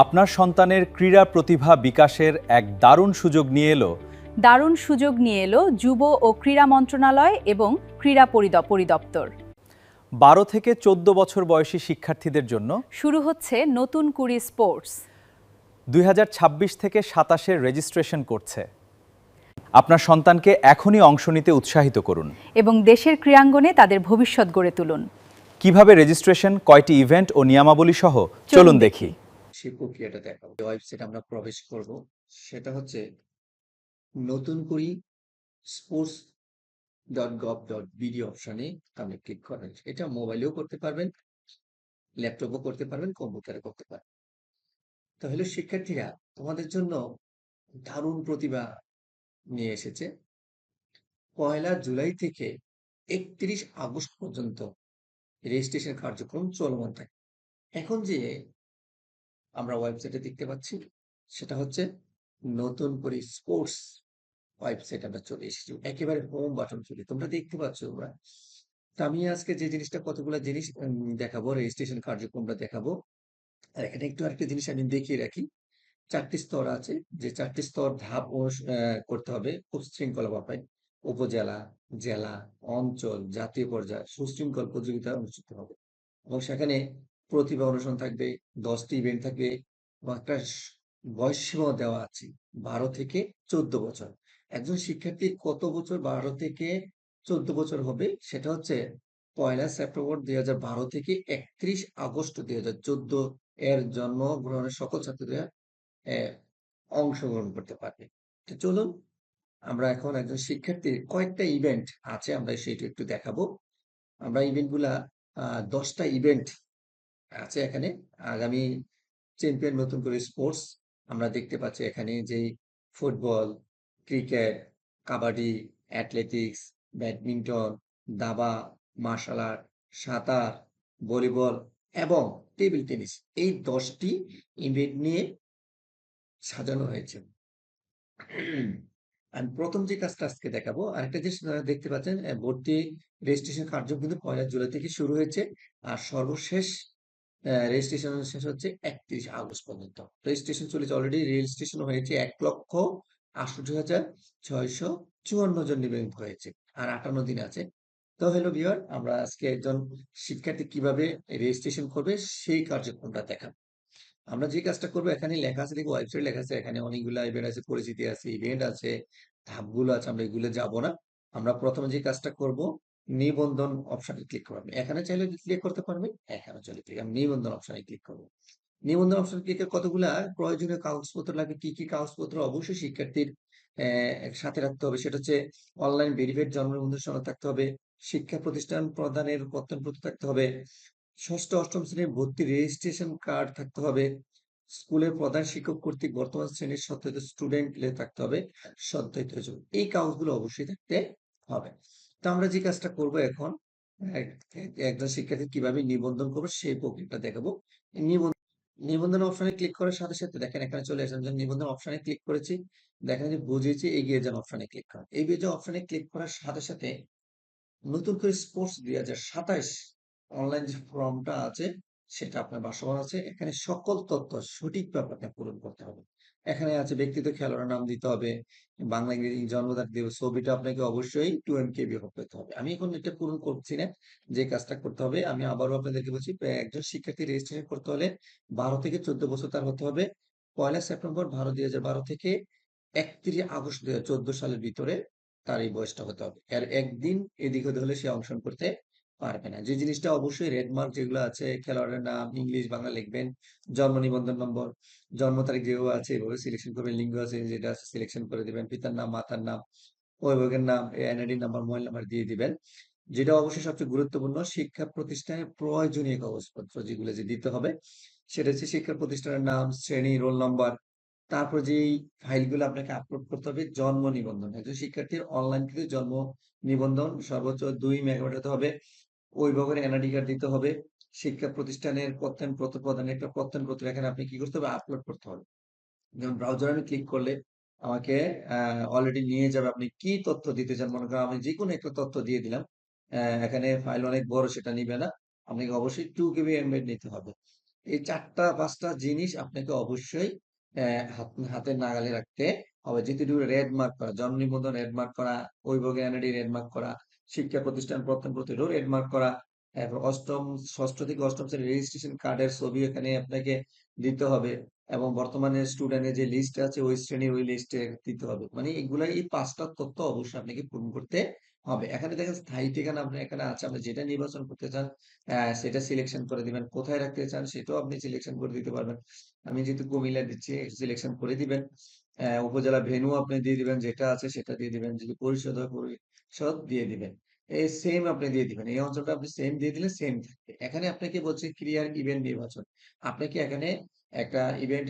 আপনার সন্তানের ক্রীড়া প্রতিভা বিকাশের এক দারুণ সুযোগ নিয়ে এলো যুব ও ক্রীড়া মন্ত্রণালয় এবং ক্রীড়া পরিদপ্তর। 12 থেকে 14 বছর বয়সী শিক্ষার্থীদের জন্য শুরু হচ্ছে নতুন কুড়ি স্পোর্টস। 2026 থেকে 27-এর রেজিস্ট্রেশন করছে। আপনার সন্তানকে এখনই অংশ নিতে উৎসাহিত করুন এবং দেশের ক্রীড়াঙ্গনে তাদের ভবিষ্যৎ গড়ে তুলুন। কিভাবে রেজিস্ট্রেশন, কয়টি ইভেন্ট ও নিয়মাবলী সহ চলুন দেখি। সেই প্রক্রিয়াটা দেখাবো। ওয়েবসাইট আমরা প্রবেশ করব, সেটা হচ্ছে নতুন করি sports.gov.bd অপশনে আপনি ক্লিক করেন। এটা মোবাইলেও করতে পারবেন, ল্যাপটপও করতে পারবেন, কম্পিউটারে করতে পারবেন। তাহলে শিক্ষার্থীরা, তোমাদের জন্য দারুণ প্রতিভা নিয়ে এসেছে। 1 জুলাই থেকে 31 আগস্ট পর্যন্ত রেজিস্ট্রেশন কার্যক্রম চলমান থাকে। এখন যে আমরা ওয়েবসাইটে দেখতে পাচ্ছি, সেটা হচ্ছে নতুন করে স্পোর্টস ওয়েবসাইট আমরা চলে এসেছি। একেবারে হোম বাটন চলে, তোমরা দেখতে পাচ্ছ। আমি আজকে যে জিনিসটা, কতগুলো জিনিস দেখাবো, রেজিস্ট্রেশন কার্যক্রমটা দেখাবো। আর এখানে একটু আরেকটা জিনিস আমি দেখিয়ে রাখি। 4টি স্তর আছে, যে 4টি স্তর ধাপ করতে হবে খুব শৃঙ্খলাভাবে। উপজেলা, জেলা, অঞ্চল, জাতীয় পর্যায়ে সুশৃঙ্খল প্রতিযোগিতা অনুষ্ঠিত হবে এবং সেখানে প্রতিভা অনুষ্ঠান থাকবে, 10টি ইভেন্ট থাকবে এবং একটা বয়স সীমা দেওয়া আছে, 12 থেকে 14 বছর। একজন শিক্ষার্থী কত বছর 12 থেকে 14 বছর হবে, সেটা হচ্ছে 1 সেপ্টেম্বর 2012 থেকে 31 আগস্ট 2014 এর জন্মগ্রহণের সকল ছাত্রীরা অংশগ্রহণ করতে পারবে। তো চলুন, আমরা এখন একজন শিক্ষার্থীর কয়েকটা ইভেন্ট আছে, আমরা সেটা একটু দেখাবো। আমরা ইভেন্টগুলা 10টা ইভেন্ট আছে এখানে। আগামী চ্যাম্পিয়ন নতুন করে স্পোর্টস আমরা দেখতে পাচ্ছি এখানে, যে football, cricket, kabaddi, athletics, badminton, দাবা, মার্শাল আর্ট, সাঁতার, ভলিবল এবং টেবিল টেনিস, এই 10টি ইভেন্ট নিয়ে সাজানো হয়েছে। আমি প্রথম যে কাজটা আজকে দেখাবো, আরেকটা জিনিস দেখতে পাচ্ছেন, ভর্তি রেজিস্ট্রেশন কার্যক্রম কিন্তু 1 জুলাই থেকে শুরু হয়েছে আর সর্বশেষ রেজিস্ট্রেশন শেষ হচ্ছে 31 আগস্ট পর্যন্ত। রেজিস্ট্রেশন চলেছে, অলরেডি রেজিস্ট্রেশন হয়েছে 1,68,654 জন নিবন্ধিত হয়েছে আর 58 দিন আছে। তো হ্যালো ভিউয়ার, আমরা আজকে একজন শিক্ষার্থী কিভাবে রেজিস্ট্রেশন করবে সেই কার্যক্রমটা দেখাবো। আমরা যে কাজটা করবো, এখানে লেখা আছে, দেখো ওয়েবসাইট লেখা আছে, এখানে অনেকগুলো ইভেন্ট আছে, পরিচিতি আছে, ইভেন্ট আছে, ধাপগুলো আছে, আমরা এগুলো যাব না। আমরা প্রথমে যে কাজটা করব, নিবন্ধন অপশনে ক্লিক করবো। এখানে চাইলে ক্লিক করতে পারবে, এখানে চাইলে ক্লিক, আমি নিবন্ধন অপশনে ক্লিক করবো। নিবন্ধন অপশন ক্লিকে কতগুলা প্রয়োজনীয় কাগজপত্র লাগে, কি কি কাগজপত্র অবশ্যই শিক্ষার্থীর সাথে রাখতে হবে, সেটা হচ্ছে অনলাইন ভেরিফাইড জন্ম নিবন্ধন সনদ থাকতে হবে, শিক্ষা প্রতিষ্ঠান প্রদানের প্রত্যয়নপত্র থাকতে হবে, ষষ্ঠ অষ্টম শ্রেণীর ভর্তি রেজিস্ট্রেশন কার্ড থাকতে হবে, স্কুলের প্রধান শিক্ষক কর্তৃক বর্তমান শ্রেণীর সত্যায়িত স্টুডেন্ট থাকতে হবে, সত্যায়িত এই কাগজগুলো অবশ্যই থাকতে হবে। তো আমরা যে কাজটা করব এখন, একজন শিক্ষার্থী কিভাবে নিবন্ধন করবো সেই প্রক্রিয়াটা দেখাবো। নিবন্ধন অপশনে ক্লিক করার সাথে সাথে দেখেন এখানে চলে আসলাম, যে নিবন্ধন অপশনে ক্লিক করেছি, দেখেন যে বুঝিয়েছি এগিয়ে যান অপশনে ক্লিক করেন। এগিয়ে যান অপশনে ক্লিক করার সাথে সাথে নতুন করে স্পোর্টস 2027 অনলাইন যে ফর্মটা আছে, সেটা আপনার বাসভবন আছে, এখানে সকল তথ্য সঠিকভাবে আপনাকে পূরণ করতে হবে। এখানে আছে ব্যক্তিগত খেলোয়াড়ের নাম দিতে হবে, বাংলা ইংরেজি জন্ম তারিখ দেবে, ছবিটা আপনাকে অবশ্যই 2 MB করতে হবে। আমি এখন এটা পূরণ করছি না, যে কাজটা করতে হবে আমি আবারও আপনাদেরকে বলছি। একজন শিক্ষার্থী রেজিস্ট্রেশন করতে হলে 12 থেকে 14 বছর তার হতে হবে। 1 সেপ্টেম্বর 2012 থেকে 31 আগস্ট 2014 সালের ভিতরে তার এই বয়সটা হতে হবে। এর একদিন এদিক হতে হলে সে অংশগ্রহণ করতে পারবে না। যে জিনিসটা অবশ্যই রেড মার্ক যেগুলো আছে, খেলোয়াড়ের নাম ইংলিশ বাংলা লিখবেন, জন্ম নিবন্ধন নম্বর, জন্ম তারিখ যেভাবে আছে এভাবে সিলেকশন করবেন, লিঙ্গ আছে যেটা আছে সিলেকশন করে দিবেন, পিতার নাম, মাতার নাম, অভিভাবকের নাম, এনআইডি নাম্বার, মোবাইল নাম্বার দিয়ে দিবেন। যেটা অবশ্যই সবচেয়ে গুরুত্বপূর্ণ, শিক্ষা প্রতিষ্ঠানের প্রয়োজনীয় কাগজপত্র যেগুলো যে দিতে হবে, সেটা হচ্ছে শিক্ষা প্রতিষ্ঠানের নাম, শ্রেণী, রোল নাম্বার। তারপর যেই ফাইলগুলো আপনাকে আপলোড করতে হবে, জন্ম নিবন্ধন, একজন শিক্ষার্থীর অনলাইন থেকে জন্ম নিবন্ধন সর্বোচ্চ 2 মেগাবাইট হতে হবে, অভিভাবকের এনআইডি কার্ড দিতে হবে, শিক্ষা প্রতিষ্ঠানের প্রত্যয়নপত্র প্রদানের একটা প্রত্যয়নপত্র এখানে আপনি কি করতে হবে, আপলোড করতে হবে। যেমন ব্রাউজারে আমি ক্লিক করলে আমাকে অলরেডি নিয়ে যাবে, আপনি কি তথ্য দিতে চান, মনে করেন আমি যে কোনো একটা তথ্য দিয়ে দিলাম। এখানে ফাইল অনেক বড়, সেটা নিবে না, আপনাকে অবশ্যই 2 KB এমবেড নিতে হবে। এই ৪টা ৫টা জিনিস আপনাকে অবশ্যই হাতের নাগালে রাখতে হবে। যেহেতু রেড মার্ক করা, জন্ম নিবন্ধন রেড মার্ক করা, অভিভাবকের এনআইডি রেড মার্ক করা, শিক্ষা প্রতিষ্ঠান প্রথম প্রতিটাও রেড মার্ক করা, এরপর ৬ষ্ঠ থেকে ৮ম শ্রেণীর রেজিস্ট্রেশন কার্ডের ছবি এখানে আপনাকে দিতে হবে এবং বর্তমানে স্টুডেন্টের যে লিস্ট আছে ওই শ্রেণীর ওই লিস্টে দিতে হবে। মানে এগুলাই এই ৫টা তথ্য অবশ্যই আপনাকে পূরণ করতে হবে। এখানে দেখেন স্থায়ী ঠিকানা আপনার এখানে আছে। আপনি যেটা নির্বাচন করতে চান সেটা সিলেকশন করে দিবেন। কোথায় রাখতে চান সেটাও আপনি সিলেকশন করে দিতে পারবেন। আমি যেহেতু কুমিল্লা দিচ্ছি সিলেকশন করে দিবেন। উপজেলা ভেন্যু আপনি দিয়ে দিবেন যেটা আছে সেটা দিয়ে দিবেন। যদি পরিষদ হয় পরিষদ দিয়ে দিবেন। এই সেম আপনি দিয়ে দিবেন। এই অঞ্চলটা আপনি সেম দিয়ে দিলে সেম থাকবে। এখানে আপনাকে বলছে ক্লিয়ার ইভেন্ট নির্বাচন। আপনাকে এখানে একটা ইভেন্ট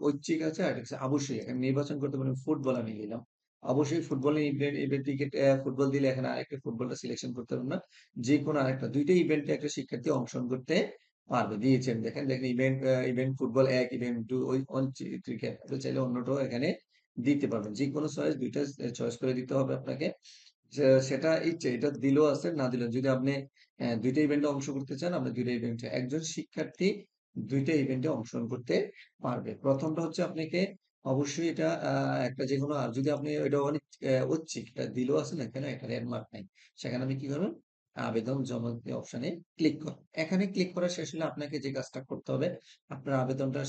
ঐচ্ছিক আছে আর একটা হচ্ছে আবশ্যিক। এখানে নির্বাচন করতে পারেন ফুটবল আমি দিলাম। অবশ্যই ফুটবলের ইভেন্ট ক্রিকেট ফুটবল দিলে এখানে আরেকটা ফুটবলটা সিলেকশন করতে পারবেন না। যেকোনো আরেকটা ২ টা ইভেন্টে একটা শিক্ষার্থী অংশগ্রহণ করতে পারবে। দিয়েছেন দেখেন ইভেন্ট ফুটবল ১, ইভেন্ট ২ ওই ক্রিকেট। আপনি চাইলে অন্যটাও এখানে দিতে পারবেন। যেকোনো চয়েস ২ টা চয়েস করে দিতে হবে আপনাকে। সেটা ইচ্ছে এটা দিলেও আছে না দিলেও যদি আপনি ২ টা ইভেন্টে অংশ করতে চান আপনি ২ টা ইভেন্টে একজন শিক্ষার্থী ২ টা ইভেন্টে অংশগ্রহণ করতে পারবে। ১ম টা হচ্ছে আপনাকে অবশ্যই এটা একটা যেকোনো আর যদি আপনি ওইটা অনেক ঐচ্ছিক এটা দিলেও আছে না এখানে একটা রেড মার্ক নাই। সেখানে আপনি কি করবেন? আবেদন জমা দিতে অপশনে ক্লিক করুন। এখানে ক্লিক করা শেষ হলে আপনাকে যে কাজটা করতে হবে, আপনার আবেদনটা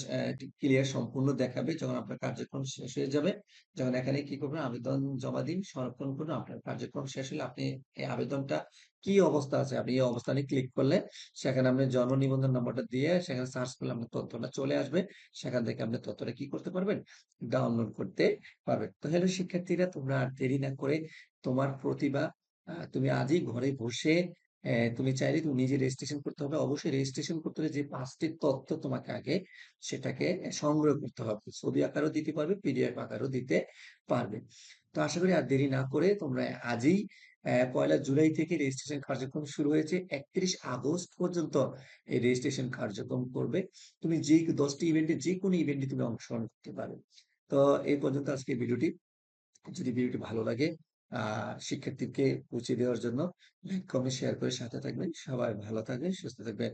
ক্লিয়ার সম্পূর্ণ দেখাবে যখন আপনার কার্যক্রম শেষ হয়ে যাবে। যখন এখানে কি করবেন? আবেদন জমা দিন, সংরক্ষণ করুন। আপনার কার্যক্রম শেষ হলে আপনি এই আবেদনটা কি অবস্থা আছে আপনি এই অবস্থানে ক্লিক করলে সেখানে আপনি জন্ম নিবন্ধন নম্বরটা দিয়ে সেখানে সার্চ করলে আপনার তথ্যটা চলে আসবে। সেখান থেকে আপনি তথ্যটা কি করতে পারবেন? ডাউনলোড করতে পারবেন। তো হ্যালো শিক্ষার্থীরা তোমরা আর দেরি না করে তোমার প্রতিভা তুমি আজই ঘরে বসে তুমি চাইলে তুমি নিজে রেজিস্ট্রেশন করতে হবে। অবশ্যই রেজিস্ট্রেশন করতে হলে যে ৫ টি তথ্য তোমাকে আগে সেটাকে সংগ্রহ করতে হবে। ছবি আকারেও দিতে পারবে, পিডিএফ আকারেও দিতে পারবে। তো আশা করি আর দেরি না করে তোমরা আজই ১লা জুলাই থেকে রেজিস্ট্রেশন কার্যক্রম শুরু হয়েছে। ৩১ আগস্ট পর্যন্ত এই রেজিস্ট্রেশন কার্যক্রম করবে। তুমি যে ১০ টি ইভেন্টে যেকোনো ইভেন্টে তুমি অংশগ্রহণ করতে পারো। তো এই পর্যন্ত আজকের ভিডিওটি। যদি ভিডিওটি ভালো লাগে শিক্ষার্থীকে পৌঁছে দেওয়ার জন্য লাইক, কমেন্ট, শেয়ার করে সাথে থাকবেন। সবাই ভালো থাকবেন, সুস্থ থাকবেন।